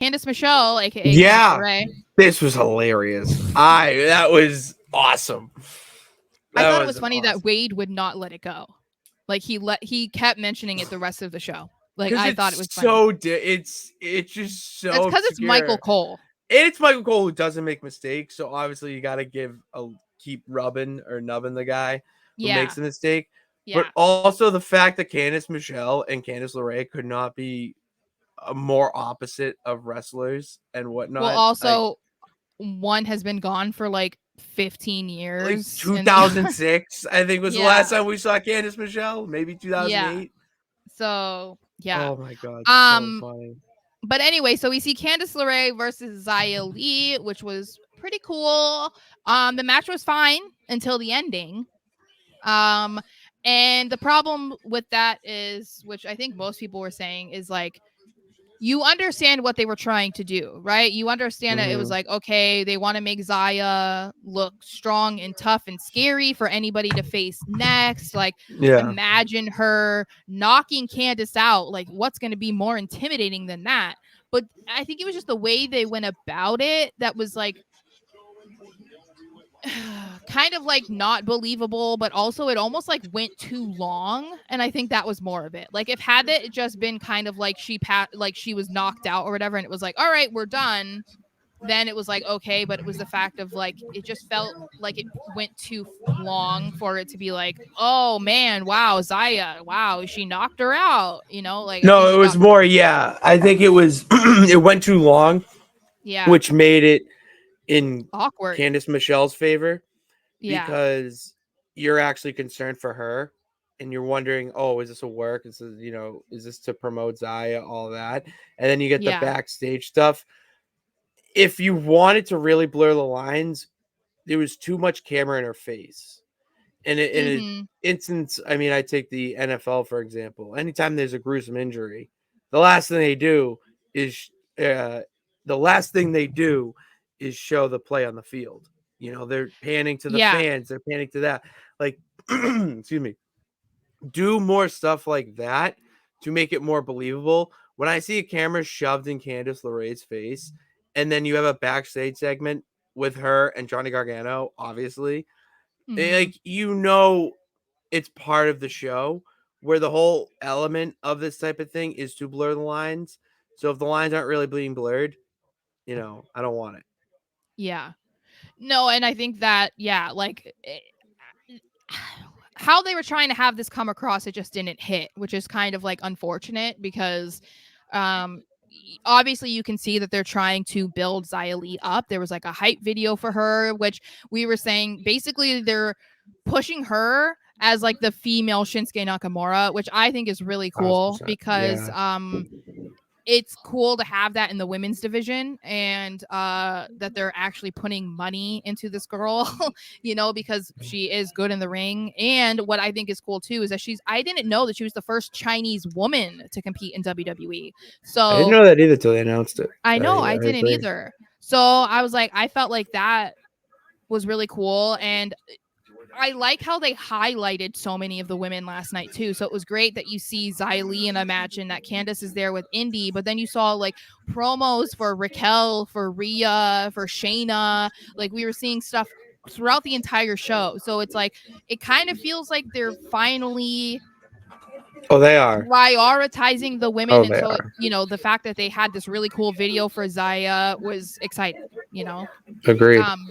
Candice Michelle, aka Candice Yeah, LeRae. this was hilarious. That was awesome. I That thought it was was funny awesome. that Wade would not let it go. Like he kept mentioning it the rest of the show. Like Because I thought it was it's funny. so it's just It's so because it's Michael obscure. Cole. It's Michael Cole who doesn't make mistakes, so obviously you got to keep rubbing or nubbing the guy who Yeah, makes the mistake. But yeah. also the fact that Candice Michelle and Candice LeRae could not be a more opposite of wrestlers and Well, whatnot. also one has been gone for like 15 Like years, and 2006, I think was the last yeah, time we saw Candice Michelle. Maybe yeah. 2008. So yeah. Oh my god, so Um, funny. but anyway, so we see Candice LeRae versus Xia Li, which was pretty cool. The match was fine until the ending. And the problem with that is, which I think most people were saying, is like you understand what they were trying to do, right? You understand that it was like, okay, they want to make Xia look strong and tough and scary for anybody to face next. Like, imagine her knocking Candice out. Like, what's going to be more intimidating than that? But I think it was just the way they went about it that was like, kind of like not believable, but also it almost like went too long, and I think that was more of it. Like if had it just been kind of like she was knocked out or whatever, and it was like, all right, we're done, then it was like okay. But it was the fact of like it just felt like it went too long for it to be like, oh man, wow, Xia, wow, she knocked her out, like I think No, it it was got more. Yeah, I think it was. It went too long, yeah which made it in awkward. Candice Michelle's favor Yeah, because you're actually concerned for her and you're wondering, oh, is this a work? Is this to promote Xia, all that? And then you get the yeah, backstage stuff. If you wanted to really blur the lines, there was too much camera in her face. And in an mm-hmm. instance, I mean, I take the NFL, for example. Anytime there's a gruesome injury, the last thing they do is uh, the last thing they do is show the play on the field. They're panning to the Yeah, fans. They're panning to that. Like, excuse me, do more stuff like that to make it more believable. When I see a camera shoved in Candice LeRae's face, and then you have a backstage segment with her and Johnny Gargano, obviously, mm-hmm. it's part of the show where the whole element of this type of thing is to blur the lines. So if the lines aren't really being blurred, I don't want it. Yeah. No, and I think that like how they were trying to have this come across, it just didn't hit, which is kind of like unfortunate because um obviously you can see that they're trying to build Xia Li up. There was like a hype video for her, which we were saying basically they're pushing her as like the female Shinsuke Nakamura, which I think is really cool 1,000%. because Yeah. it's cool to have that in the women's division, and that they're actually putting money into this girl, because she is good in the ring. And what I think is cool too is that I didn't know that she was the first Chinese woman to compete in WWE. I didn't So know that either till they announced it. I know I I didn't agree. either. So I was like, I felt like that was really cool. And I like how they highlighted so many of the women last night too. So it was great that you see Xia Li in a match and that Candice is there with Indy, but then you saw like promos for Raquel, for Rhea, for Shayna. Like we were seeing stuff throughout the entire show. So it's like it kind of feels like they're finally Oh, they are. prioritizing the women. Oh, And they so, are. the fact that they had this really cool video for Xia was exciting. Agreed.